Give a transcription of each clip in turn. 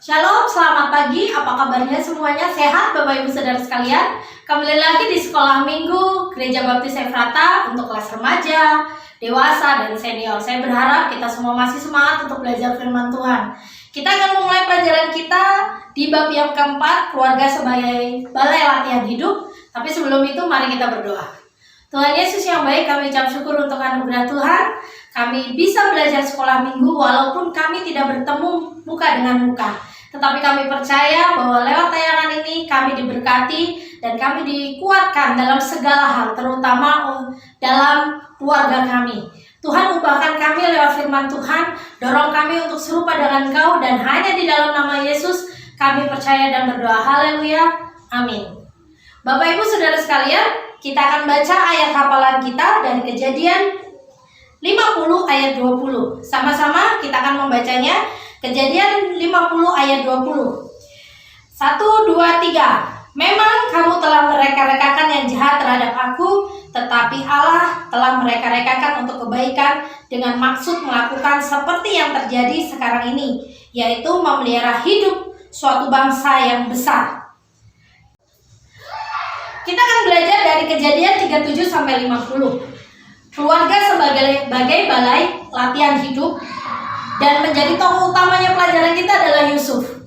Shalom, selamat pagi. Apa kabarnya semuanya? Sehat Bapak Ibu Saudara sekalian? Kembali lagi di Sekolah Minggu Gereja Baptis Efrata untuk kelas remaja, dewasa, dan senior. Saya berharap kita semua masih semangat untuk belajar firman Tuhan. Kita akan memulai pelajaran kita di bab yang keempat, keluarga sebagai balai latihan hidup. Tapi sebelum itu mari kita berdoa. Tuhan Yesus yang baik, kami ucap syukur untuk anugerah Tuhan. Kami bisa belajar sekolah minggu walaupun kami tidak bertemu muka dengan muka. Tetapi kami percaya bahwa lewat tayangan ini kami diberkati dan kami dikuatkan dalam segala hal, terutama dalam keluarga kami. Tuhan, ubahkan kami lewat firman Tuhan, dorong kami untuk serupa dengan Engkau, dan hanya di dalam nama Yesus kami percaya dan berdoa. Haleluya, amin. Bapak Ibu Saudara sekalian, kita akan baca ayat hafalan kita dari Kejadian 50 ayat 20. Sama-sama kita akan membacanya. Kejadian 50 ayat 20. 1, 2, 3. Memang kamu telah mereka-rekakan yang jahat terhadap aku, tetapi Allah telah mereka-rekakan untuk kebaikan dengan maksud melakukan seperti yang terjadi sekarang ini, yaitu memelihara hidup suatu bangsa yang besar. Kita akan belajar dari Kejadian 37 sampai 50. Keluarga sebagai balai latihan hidup, dan menjadi tokoh utamanya pelajaran kita adalah Yusuf.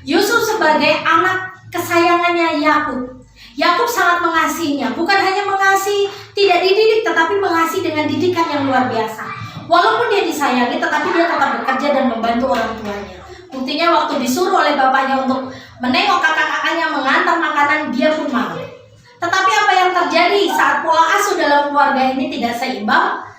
Yusuf sebagai anak kesayangannya Yakub. Yakub sangat mengasihinya, bukan hanya mengasihi, tidak dididik, tetapi mengasihi dengan didikan yang luar biasa. Walaupun dia disayangi, tetapi dia tetap bekerja dan membantu orang tuanya. Buktinya waktu disuruh oleh bapaknya untuk menengok kakak-kakaknya mengantar makanan, dia pun mau. Tetapi apa yang terjadi saat pola asuh dalam keluarga ini tidak seimbang?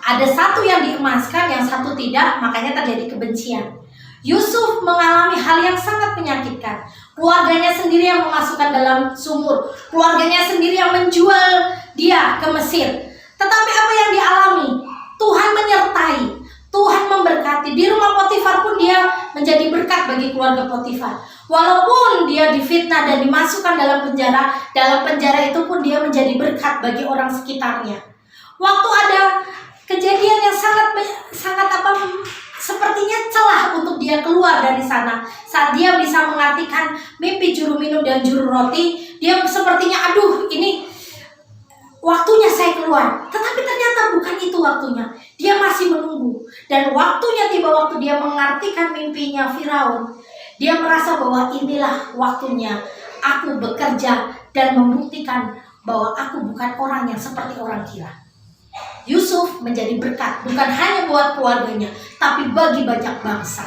Ada satu yang diemaskan, yang satu tidak, makanya terjadi kebencian. Yusuf mengalami hal yang sangat menyakitkan. Keluarganya sendiri yang memasukkan dalam sumur. Keluarganya sendiri yang menjual dia ke Mesir. Tetapi apa yang dialami? Tuhan menyertai, Tuhan memberkati. Di rumah Potifar pun dia menjadi berkat bagi keluarga Potifar. Walaupun dia difitnah dan dimasukkan dalam penjara itu pun dia menjadi berkat bagi orang sekitarnya. Waktu ada kejadian yang sepertinya celah untuk dia keluar dari sana. Saat dia bisa mengartikan mimpi juru minum dan juru roti, dia sepertinya ini waktunya saya keluar. Tetapi ternyata bukan itu waktunya. Dia masih menunggu. Dan waktunya tiba, waktu dia mengartikan mimpinya Firaun. Dia merasa bahwa inilah waktunya aku bekerja dan membuktikan bahwa aku bukan orang yang seperti orang gila. Yusuf menjadi berkat bukan hanya buat keluarganya, tapi bagi banyak bangsa.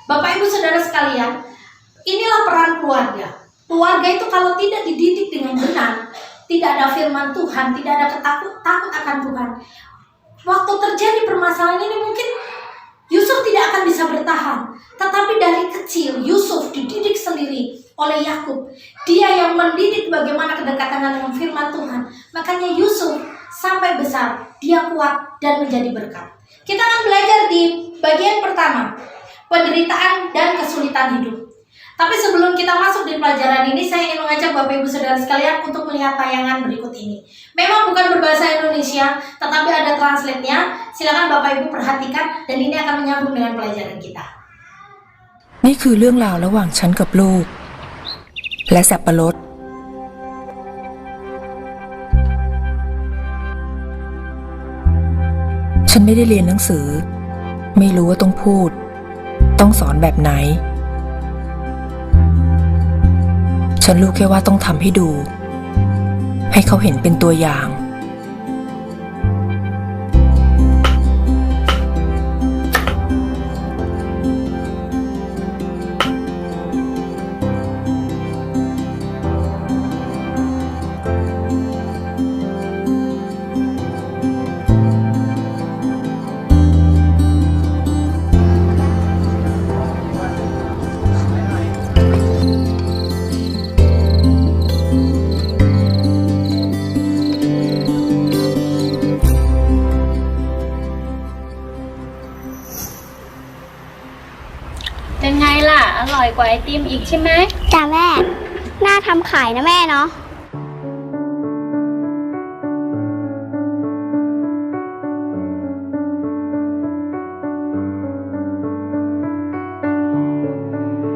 Bapak Ibu Saudara sekalian, inilah peran keluarga. Keluarga itu kalau tidak dididik dengan benar, tidak ada firman Tuhan, tidak ada takut akan Tuhan. Waktu terjadi permasalahan ini mungkin Yusuf tidak akan bisa bertahan. Tetapi dari kecil Yusuf dididik sendiri oleh Yakub. Dia yang mendidik bagaimana kedekatan dengan firman Tuhan. Makanya Yusuf sampai besar dia kuat dan menjadi berkat. Kita akan belajar di bagian pertama, penderitaan dan kesulitan hidup. Tapi sebelum kita masuk di pelajaran ini, saya ingin mengajak Bapak Ibu Saudara sekalian untuk melihat tayangan berikut ini. Memang bukan berbahasa Indonesia, tetapi ada translate-nya. Silakan Bapak Ibu perhatikan, dan ini akan menyambung dengan pelajaran kita. นี่คือเรื่องราวระหว่างฉันกับลูกและสับปะรดฉันไม่ได้เรียนหนังสือไม่รู้ว่าต้องพูดต้องสอนแบบไหนฉันรู้แค่ว่าต้องทำให้ดูให้เขาเห็นเป็นตัวอย่าง เป็นไงล่ะอร่อยกว่าไอติมอีกใช่ไหม จ้าแม่ น่าทำขายนะแม่เนาะ เ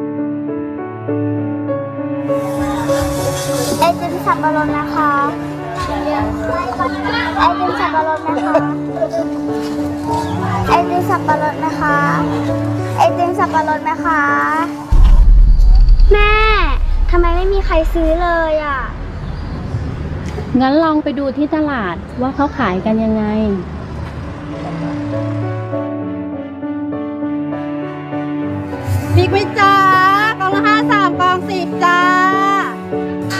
ไอติมสับปะรดไหมคะไอติมสับปะรดไหมคะไอติมสับปะรดไหมคะแม่ทำไมไม่มีใครซื้อเลยอ่ะ งั้นลองไปดูที่ตลาดว่าเขาขายกันยังไง พริกไหมจ้ากล่องละ5 3กล่อง10จ้า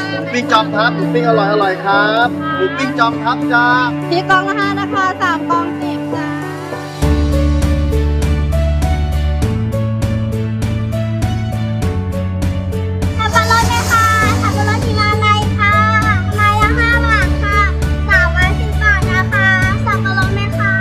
หมูปิ้งจอมทัพหมูปิ้งอร่อยครับหมูปิ้งจอมทัพจ้า พริกกล่องละ5นะคะ3กล่อง10จ้า สับปะรดไหมคะสับปะรดที่ร้านไหนคะไม้ละ5 บาทค่ะ3 ไม้10 บาทนะคะสับปะรดไหมคะ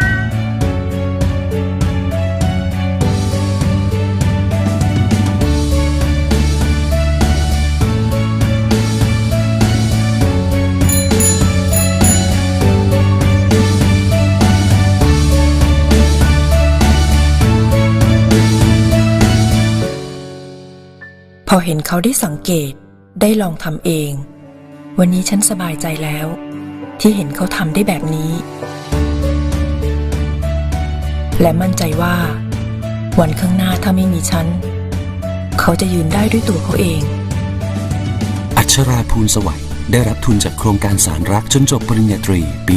พอเห็นเขาได้สังเกตได้ลองทำเอง วันนี้ฉันสบายใจแล้ว ที่เห็นเขาทำได้แบบนี้ และมั่นใจว่า วันข้างหน้าถ้าไม่มีฉัน เขาจะยืนได้ด้วยตัวเขาเอง อัชราภูลสวัยได้รับทุนจากโครงการสารรักจนจบปริญญาตรีปี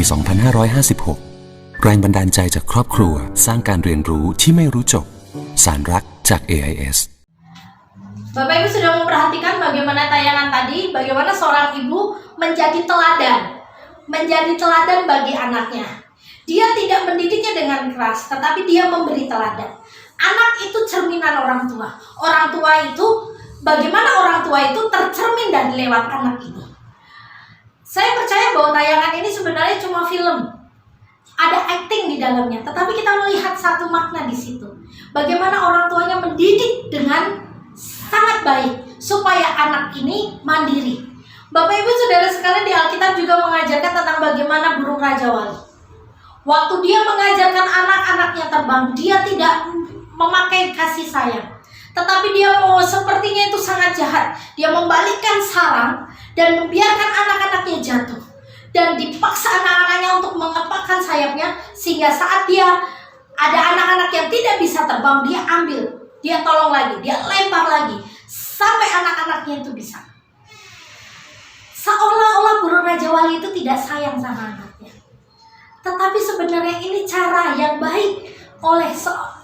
2556 แรงบันดาลใจจากครอบครัวสร้างการเรียนรู้ที่ไม่รู้จบ สารรักจาก AIS Bapak Ibu sudah memperhatikan bagaimana tayangan tadi, bagaimana seorang ibu menjadi teladan bagi anaknya. Dia tidak mendidiknya dengan keras, tetapi dia memberi teladan. Anak itu cerminan orang tua. Orang tua itu, bagaimana orang tua itu tercermin dan lewat anak ini. Saya percaya bahwa tayangan ini sebenarnya cuma film. Ada acting di dalamnya, tetapi kita melihat satu makna di situ. Bagaimana orang tuanya mendidik dengan sangat baik supaya anak ini mandiri. Bapak Ibu Saudara sekalian, di Alkitab juga mengajarkan tentang bagaimana burung Raja Wali. Waktu dia mengajarkan anak-anaknya terbang, dia tidak memakai kasih sayang, tetapi dia sepertinya itu sangat jahat. Dia membalikkan sarang dan membiarkan anak-anaknya jatuh, dan dipaksa anak-anaknya untuk mengepakkan sayapnya, sehingga saat dia ada anak-anak yang tidak bisa terbang, dia ambil, dia tolong lagi, dia lempar lagi, sampai anak-anaknya itu bisa. Seolah-olah burung Raja Wali itu tidak sayang sama anaknya. Tetapi sebenarnya ini cara yang baik oleh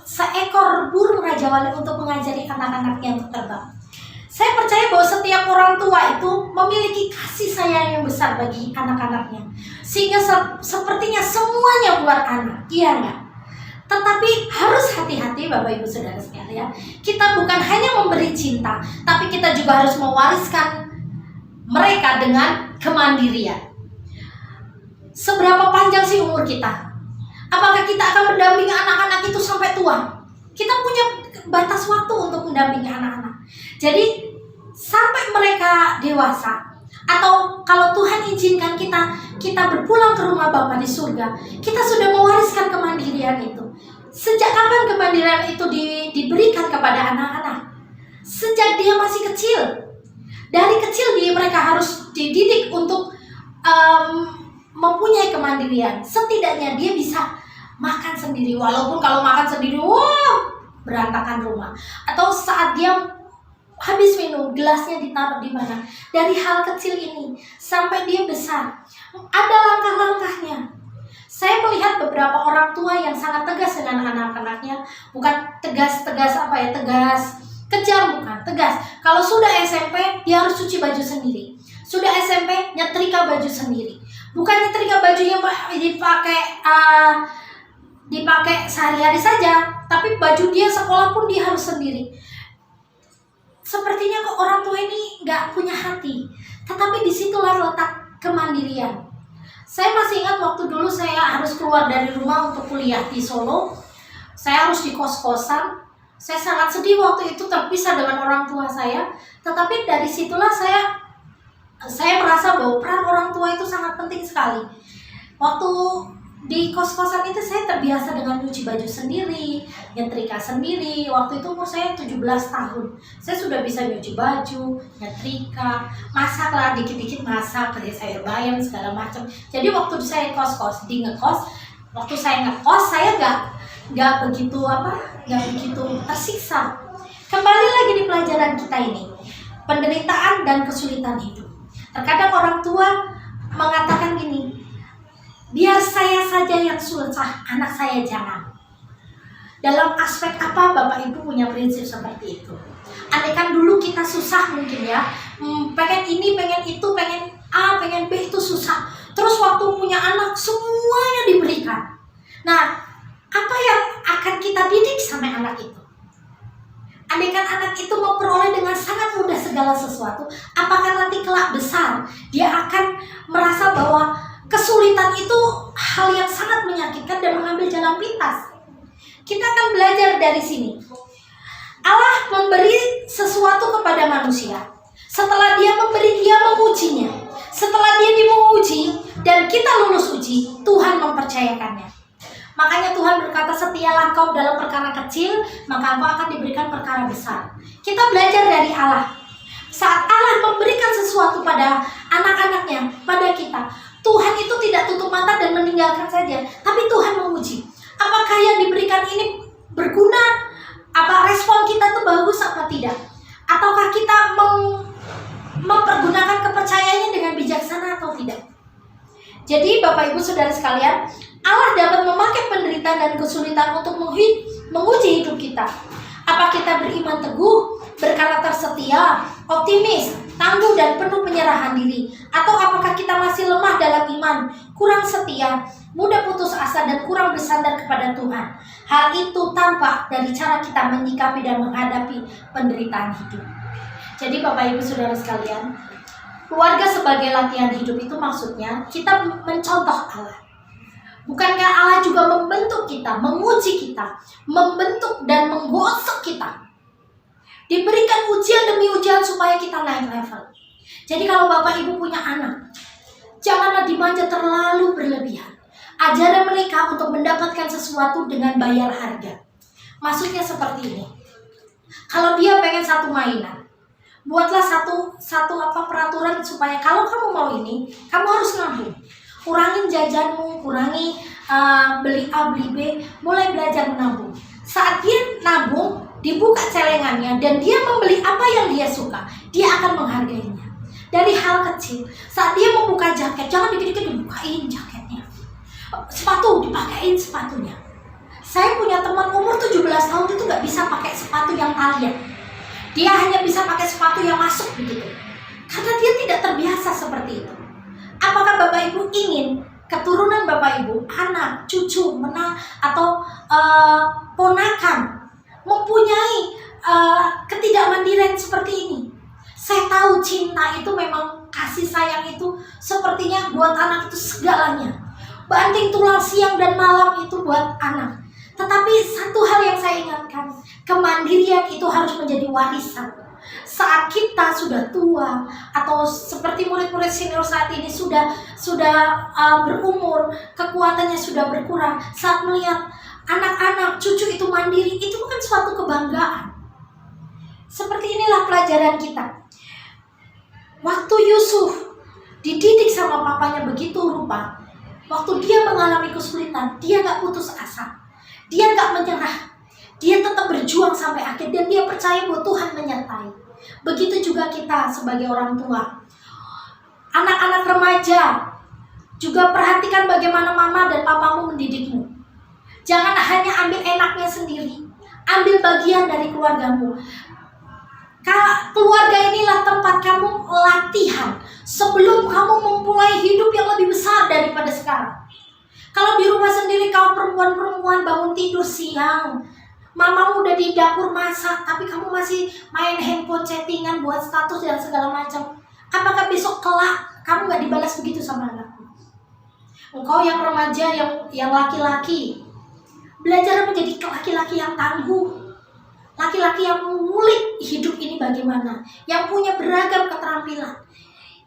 seekor burung Raja Wali untuk mengajari anak-anaknya untuk terbang. Saya percaya bahwa setiap orang tua itu memiliki kasih sayang yang besar bagi anak-anaknya. Sehingga sepertinya semuanya buat anak, iya enggak? Tetapi harus hati-hati Bapak Ibu Saudara sekalian. Kita bukan hanya memberi cinta, tapi kita juga harus mewariskan mereka dengan kemandirian. Seberapa panjang sih umur kita? Apakah kita akan mendampingi anak-anak itu sampai tua? Kita punya batas waktu untuk mendampingi anak-anak. Jadi sampai mereka dewasa, atau kalau Tuhan izinkan kita berpulang ke rumah Bapa di surga, kita sudah mewariskan kemandirian itu. Sejak kapan kemandirian itu diberikan kepada anak-anak? Sejak dia masih kecil. Dari kecil mereka harus dididik untuk mempunyai kemandirian. Setidaknya dia bisa makan sendiri, walaupun kalau makan sendiri, berantakan rumah. Atau saat dia habis minum, gelasnya ditaruh di mana. Dari hal kecil ini sampai dia besar, ada langkah-langkahnya. Saya melihat beberapa orang tua yang sangat tegas dengan anak-anaknya. Bukan tegas kejam, bukan, tegas. Kalau sudah SMP, dia harus cuci baju sendiri. Sudah SMP, nyetrika baju sendiri. Bukan nyetrika baju yang dipakai sehari-hari saja, tapi baju dia sekolah pun dia harus sendiri. Sepertinya kok orang tua ini nggak punya hati. Tetapi disitulah letak kemandirian. Saya masih ingat waktu dulu saya harus keluar dari rumah untuk kuliah di Solo. Saya harus di kos-kosan. Saya sangat sedih waktu itu terpisah dengan orang tua saya. Tetapi dari situlah saya merasa bahwa peran orang tua itu sangat penting sekali. Waktu Di kos-kosan itu saya terbiasa dengan nyuci baju sendiri, nyetrika sendiri. Waktu itu umur saya 17 tahun. Saya sudah bisa nyuci baju, nyetrika, masak lah, dikit-dikit masak, kerja sayur bayam segala macam. Jadi waktu saya kos-kos, waktu saya ngekos saya nggak begitu tersiksa. Kembali lagi di pelajaran kita ini, penderitaan dan kesulitan hidup. Terkadang orang tua mengatakan gini, biar saya saja yang susah, anak saya jangan. Dalam aspek apa Bapak Ibu punya prinsip seperti itu? Andaikan dulu kita susah mungkin ya, pengen ini, pengen itu, pengen A, pengen B, itu susah. Terus waktu punya anak semuanya diberikan. Nah, apa yang akan kita didik sama anak itu? Andaikan anak itu memperoleh dengan sangat mudah segala sesuatu, apakah nanti kelak besar dia akan merasa bahwa kesulitan itu hal yang sangat menyakitkan dan mengambil jalan pintas? Kita akan belajar dari sini. Allah memberi sesuatu kepada manusia. Setelah dia memberi, dia mengujinya. Setelah dia diuji dan kita lulus uji, Tuhan mempercayakannya. Makanya Tuhan berkata, setialah kau dalam perkara kecil, maka engkau akan diberikan perkara besar. Kita belajar dari Allah. Saat Allah memberikan sesuatu pada anak-anaknya, pada kita, Tuhan itu tidak tutup mata dan meninggalkan saja, tapi Tuhan menguji. Apakah yang diberikan ini berguna? Apa respon kita itu bagus apa tidak? Ataukah kita mempergunakan kepercayaannya dengan bijaksana atau tidak? Jadi Bapak Ibu Saudara sekalian, Allah dapat memakai penderitaan dan kesulitan untuk menguji hidup kita. Apa kita beriman teguh, berkarakter setia, optimis, tangguh dan penuh penyerahan diri? Atau apakah kita masih lemah dalam iman, kurang setia, mudah putus asa dan kurang bersandar kepada Tuhan? Hal itu tampak dari cara kita menyikapi dan menghadapi penderitaan hidup. Jadi Bapak Ibu Saudara sekalian, keluarga sebagai latihan hidup itu maksudnya kita mencontoh Allah. Bukankah Allah juga membentuk kita, menguji kita, membentuk dan menggosok kita? Diberikan ujian demi ujian supaya kita naik level. Jadi kalau Bapak Ibu punya anak, janganlah dimanja terlalu berlebihan. Ajaran mereka untuk mendapatkan sesuatu dengan bayar harga. Maksudnya seperti ini. Kalau dia pengen satu mainan, buatlah satu peraturan supaya kalau kamu mau ini, kamu harus nabung. Kurangin jajanmu, kurangi beli A, beli B, mulai belajar menabung. Saat dia nabung, dibuka celengannya dan dia membeli apa yang dia suka, dia akan menghargainya. Dari hal kecil, saat dia membuka jaket, jangan dikit-dikit dibukain jaketnya. Sepatu, dipakein sepatunya. Saya punya teman umur 17 tahun itu gak bisa pakai sepatu yang talian. Dia hanya bisa pakai sepatu yang masuk begitu. Karena dia tidak terbiasa seperti itu. Apakah Bapak Ibu ingin keturunan Bapak Ibu, anak, cucu, atau ponakan mempunyai ketidakmandirian seperti ini? Saya tahu cinta itu memang, kasih sayang itu sepertinya buat anak itu segalanya. Banting tulang siang dan malam itu buat anak. Tetapi satu hal yang saya ingatkan, kemandirian itu harus menjadi warisan. Saat kita sudah tua atau seperti murid-murid senior saat ini sudah berumur, kekuatannya sudah berkurang, saat melihat anak-anak, cucu itu mandiri, itu bukan suatu kebanggaan. Seperti inilah pelajaran kita. Waktu Yusuf dididik sama papanya begitu rupa, waktu dia mengalami kesulitan, dia gak putus asa, dia gak menyerah. Dia tetap berjuang sampai akhir dan dia percaya bahwa Tuhan menyertai. Begitu juga kita sebagai orang tua. Anak-anak remaja, juga perhatikan bagaimana mama dan papamu mendidikmu. Jangan hanya ambil enaknya sendiri, ambil bagian dari keluargamu. Keluarga inilah tempat kamu latihan sebelum kamu memulai hidup yang lebih besar daripada sekarang. Kalau di rumah sendiri kau perempuan-perempuan bangun tidur siang, mamamu udah di dapur masak, tapi kamu masih main handphone, chattingan, buat status dan segala macam. Apakah besok kelak kamu gak dibalas begitu sama anakmu? Engkau yang remaja, yang laki-laki, belajar menjadi laki-laki yang tangguh, laki-laki yang mengulik hidup ini bagaimana, yang punya beragam keterampilan,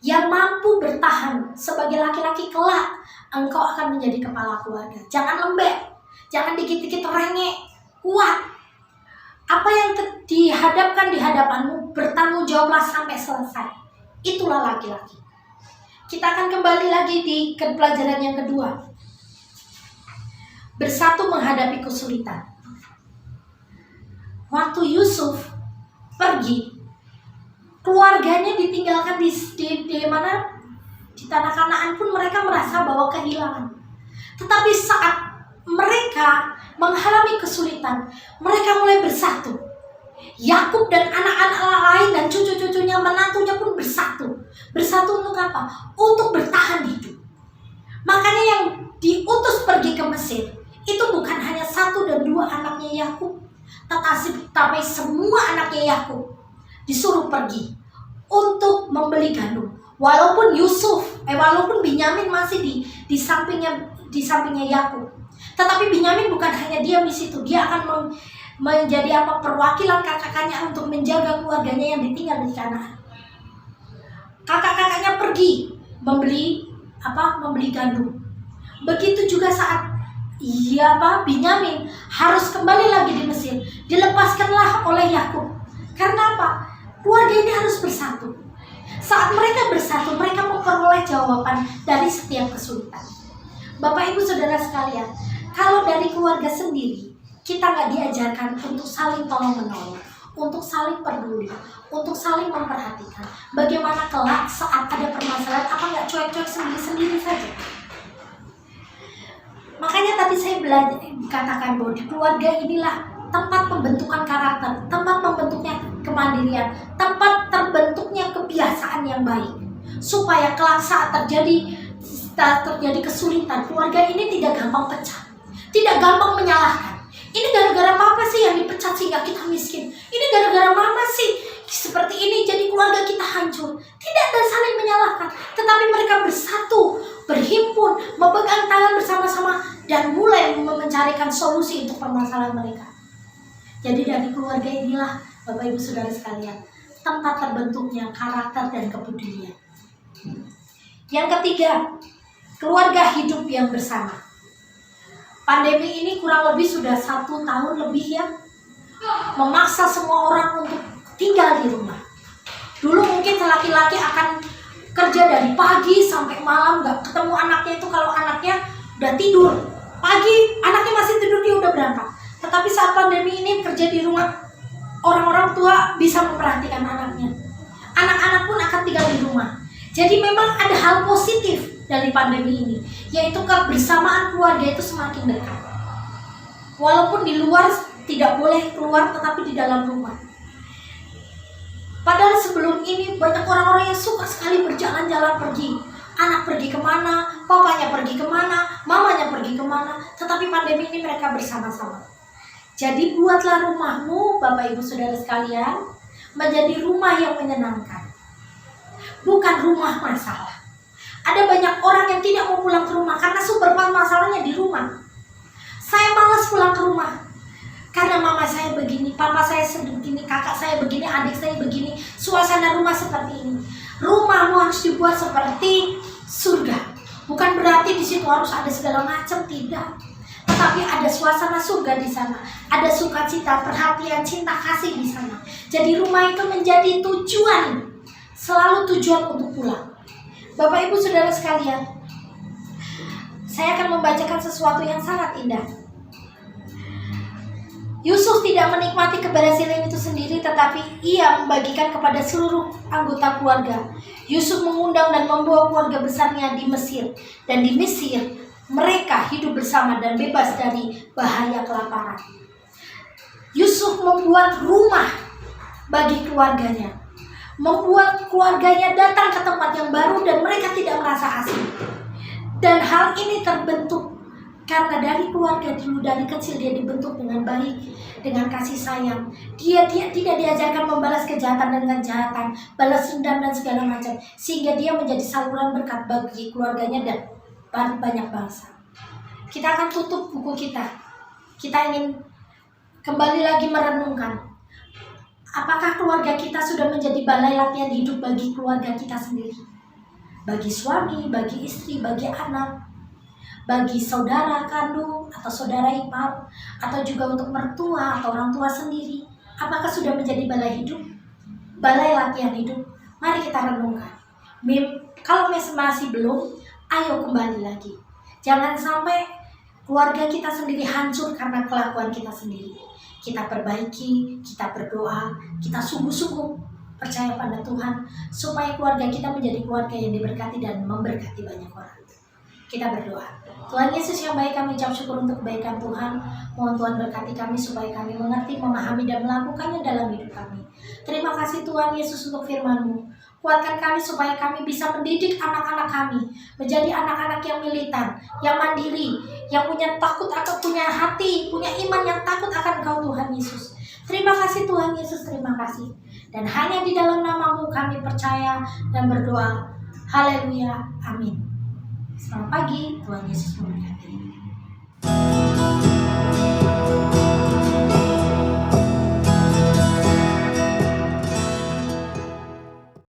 yang mampu bertahan sebagai laki-laki kelak engkau akan menjadi kepala keluarga. Jangan lembek, jangan dikit-dikit rengek, kuat. Apa yang dihadapkan di hadapanmu, bertanggung jawablah sampai selesai. Itulah laki-laki. Kita akan kembali lagi di pelajaran yang kedua. Bersatu menghadapi kesulitan. Waktu Yusuf pergi, keluarganya ditinggalkan di mana? Di tanah Kanaan pun mereka merasa bahwa kehilangan. Tetapi saat mereka mengalami kesulitan, mereka mulai bersatu. Yakub dan anak-anak lain dan cucu-cucunya, menantunya pun bersatu. Bersatu untuk apa? Untuk bertahan hidup. Makanya yang diutus pergi ke Mesir itu bukan hanya 1 dan 2 anaknya Yakub, tetapi semua anaknya Yakub disuruh pergi untuk membeli gandum. Walaupun Binyamin masih di sampingnya Yakub, tetapi Binyamin bukan hanya diam di situ, dia akan menjadi perwakilan kakak-kakaknya untuk menjaga keluarganya yang ditinggal di Kanaan. Kakak-kakaknya pergi membeli gandum. Begitu juga saat Binyamin harus kembali lagi di Mesir, dilepaskanlah oleh Yakub. Karena apa? Keluarga ini harus bersatu. Saat mereka bersatu, mereka memperoleh jawaban dari setiap kesulitan. Bapak Ibu Saudara sekalian, kalau dari keluarga sendiri, kita nggak diajarkan untuk saling tolong-menolong, untuk saling peduli, untuk saling memperhatikan. Bagaimana kelak saat ada permasalahan, apa nggak cuek-cuek sendiri-sendiri saja? Makanya tadi saya katakan bahwa di keluarga inilah tempat pembentukan karakter, tempat membentuknya kemandirian, tempat terbentuknya kebiasaan yang baik. Supaya kelak saat terjadi kesulitan, keluarga ini tidak gampang pecah, tidak gampang menyalahkan. Ini gara-gara papa sih yang dipecat sehingga kita miskin. Ini gara-gara mama sih seperti ini jadi keluarga kita hancur. Tidak ada saling menyalahkan, tetapi mereka bersatu, berhimpun, memegang tangan bersama-sama dan mulai mencarikan solusi untuk permasalahan mereka. Jadi dari keluarga inilah Bapak Ibu Saudara sekalian, tempat terbentuknya karakter dan kepedulian. Yang ketiga, keluarga hidup yang bersama. Pandemi ini kurang lebih sudah 1 tahun lebih ya, memaksa semua orang untuk tinggal di rumah. Dulu mungkin laki-laki akan kerja dari pagi sampai malam, gak ketemu anaknya. Itu kalau anaknya udah tidur pagi, anaknya masih tidur, dia udah berangkat. Tetapi saat pandemi ini kerja di rumah, orang-orang tua bisa memperhatikan anaknya. Anak-anak pun akan tinggal di rumah. Jadi memang ada hal positif dari pandemi ini, yaitu kebersamaan keluarga itu semakin dekat. Walaupun di luar tidak boleh keluar, tetapi di dalam rumah. Padahal sebelum ini banyak orang-orang yang suka sekali berjalan-jalan pergi. Anak pergi kemana, papanya pergi kemana, mamanya pergi kemana. Tetapi pandemi ini mereka bersama-sama. Jadi buatlah rumahmu, Bapak Ibu Saudara sekalian, menjadi rumah yang menyenangkan. Bukan rumah masalah. Ada banyak orang yang tidak mau pulang ke rumah karena sumber masalahnya di rumah. Saya malas pulang ke rumah karena mama saya begini, papa saya begini, kakak saya begini, adik saya begini. Suasana rumah seperti ini. Rumahmu harus dibuat seperti surga. Bukan berarti di situ harus ada segala macam, tidak. Tetapi ada suasana surga di sana. Ada sukacita, perhatian, cinta kasih di sana. Jadi rumah itu menjadi tujuan, selalu tujuan untuk pulang. Bapak Ibu Saudara sekalian, saya akan membacakan sesuatu yang sangat indah. Yusuf tidak menikmati keberhasilan itu sendiri, tetapi ia membagikan kepada seluruh anggota keluarga. Yusuf mengundang dan membawa keluarga besarnya di Mesir. Dan di Mesir, mereka hidup bersama dan bebas dari bahaya kelaparan. Yusuf membuat rumah bagi keluarganya. Membuat keluarganya datang ke tempat yang baru dan mereka tidak merasa asing. Dan hal ini terbentuk karena dari keluarga dulu, dari kecil dia dibentuk dengan baik, dengan kasih sayang. Dia tidak diajarkan membalas kejahatan dengan kejahatan, balas dendam dan segala macam. Sehingga dia menjadi saluran berkat bagi keluarganya dan banyak bangsa. Kita akan tutup buku kita. Kita ingin kembali lagi merenungkan. Apakah keluarga kita sudah menjadi balai latihan hidup bagi keluarga kita sendiri? Bagi suami, bagi istri, bagi anak. bagi saudara kandung atau saudara ipar, atau juga untuk mertua atau orang tua sendiri? Apakah sudah menjadi balai hidup? Balai latihan hidup? Mari kita renungkan. Kalau masih belum, ayo kembali lagi. Jangan sampai keluarga kita sendiri hancur karena kelakuan kita sendiri. Kita perbaiki, kita berdoa, kita sungguh-sungguh percaya pada Tuhan supaya keluarga kita menjadi keluarga yang diberkati dan memberkati banyak orang. Kita berdoa. Tuhan Yesus yang baik, kami ucap syukur untuk kebaikan Tuhan. Mohon Tuhan berkati kami supaya kami mengerti, memahami, dan melakukannya dalam hidup kami. Terima kasih Tuhan Yesus untuk firman-Mu. Kuatkan kami supaya kami bisa mendidik anak-anak kami menjadi anak-anak yang militan, yang mandiri, yang punya hati, punya iman yang takut akan Engkau Tuhan Yesus. Terima kasih Tuhan Yesus, terima kasih. Dan hanya di dalam nama-Mu kami percaya dan berdoa. Haleluya, amin. Selamat pagi, Tuhan Yesus memberkati.